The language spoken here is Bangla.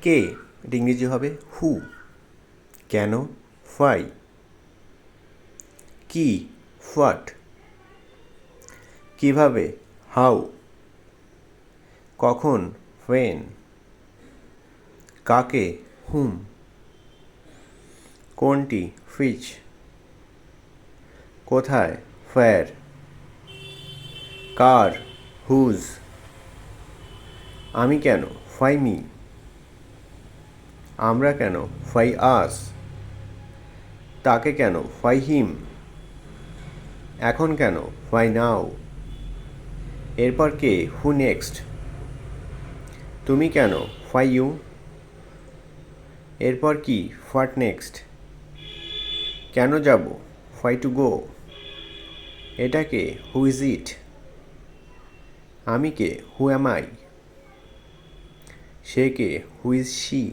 কে, এটা ইংরেজি হবে হু। কেন, হোয়াই। কি, হোয়াট। কিভাবে, হাউ। কখন, হোয়েন। কাকে, হুম। কোনটি, হুইচ। কোথায়, হোয়ার। কার, হুজ। আমি কেন, হোয়াই মি। আমরা কেন, হোয়াই আস। তাকে কেন, হোয়াই হিম। এখন কেন, হোয়াই নাও। এরপর কে, হু নেক্সট। তুমি কেন, হোয়াই ইউ। এরপর কি, হোয়াট নেক্সট। কেন যাব, হোয়াই টু গো। এটা কে, হু ইজ ইট। আমি কে, হু অ্যাম আই। সে কে, হু ইজ শি।